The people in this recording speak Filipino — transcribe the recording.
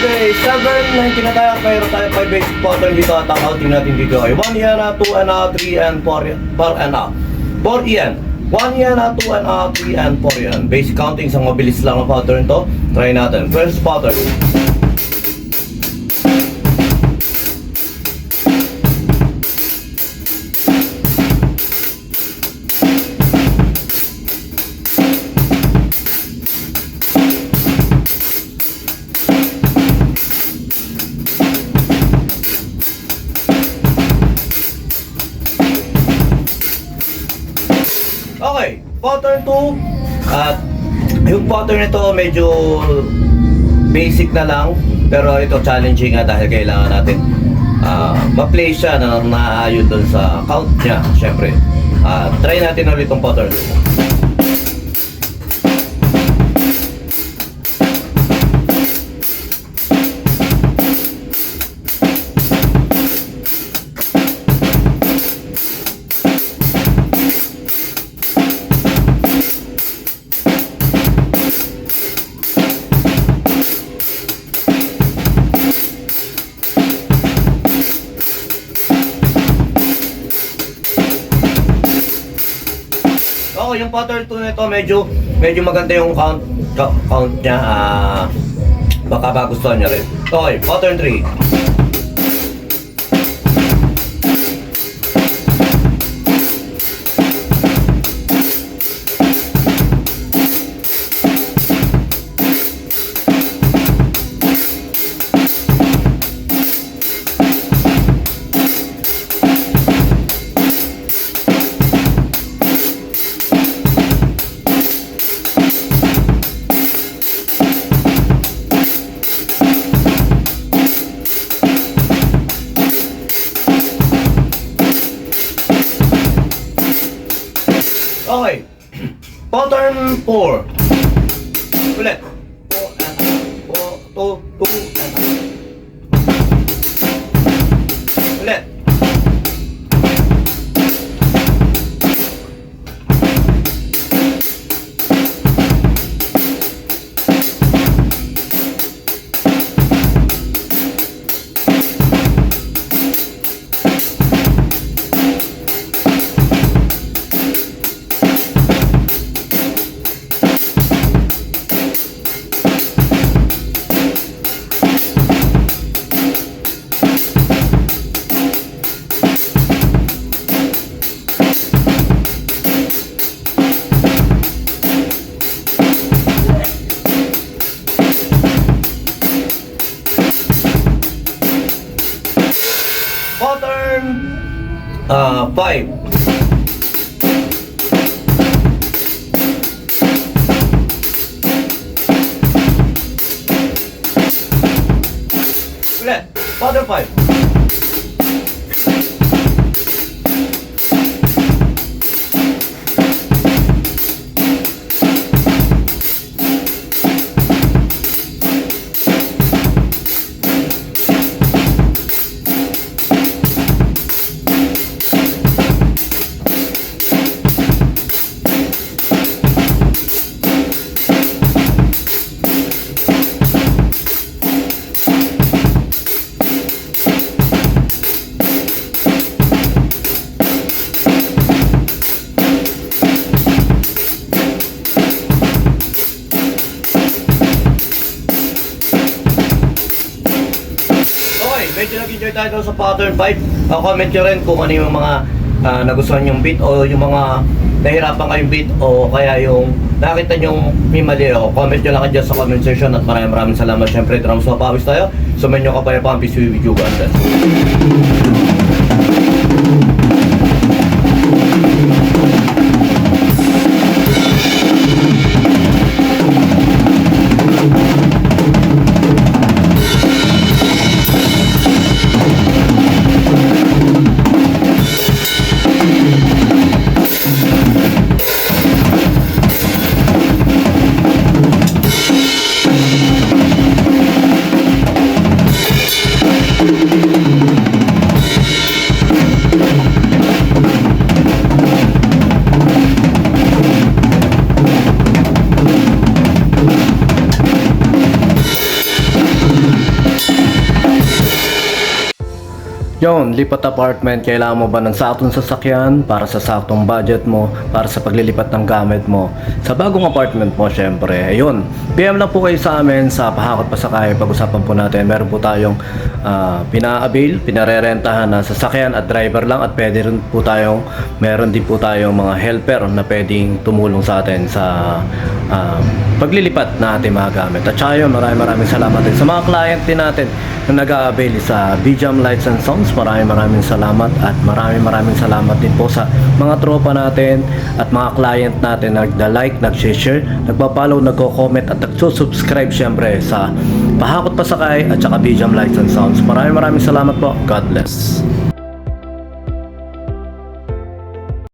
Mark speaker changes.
Speaker 1: Okay, 7.19 na tayo. Mayroon tayo 5 basic pattern dito at ang outing natin dito ay 1 yan, 2 and 3 and 4 and 4 yan. 1 yan, 2 and 3 and 4 yan. Basic counting, isang mabilis lang ang pattern to. Try natin. First pattern. Okay, pattern 2. At yung pattern nito medyo basic na lang, pero ito challenging nga dahil kailangan natin ma-play siya na naaayon dun sa count niya, syempre. Try natin ulit itong pattern 2. Oo, yung pattern 2 nito medyo maganda yung count niya. Baka magustuhan niya rin. Okay, pattern 3. Okay, pattern 4. Ulit. 4 and 2 and ulit. Pattern 5. Ulit, pattern 5. Medyo nag-enjoy tayo sa pattern 5. Comment nyo rin kung ano yung mga nagustuhan yung beat o yung mga nahirapan kayong beat o kaya yung nakita nyo may mali o comment nyo lang dyan sa comment section at maraming salamat. Syempre, drums na pawis tayo. Sumenyo ka pa yung pampis video content.
Speaker 2: Yon, lipat apartment, kailangan mo ba ng saktong sasakyan para sa saktong budget mo, para sa paglilipat ng gamit mo? Sa bagong apartment mo, syempre, ayun. PM lang po kayo sa amin sa Pahakot Pasakay. Pag-usapan po natin, meron po tayong pina-avail, pinarerentahan na sasakyan at driver lang, at pwede rin po tayong, meron din po tayong mga helper na pwedeng tumulong sa atin sa paglilipat na ating mga gamit. At saka yun, maraming salamat din sa mga client din natin na nag-a-avail sa BJAM Lights and Sounds. Maraming salamat, at maraming salamat din po sa mga tropa natin at mga client natin na nag-like, nag-share, nagpa-follow, nagko-comment at nagsusubscribe syempre sa Pahakot Pasakay at saka BJAM Lights and Sounds. Maraming salamat po. God bless.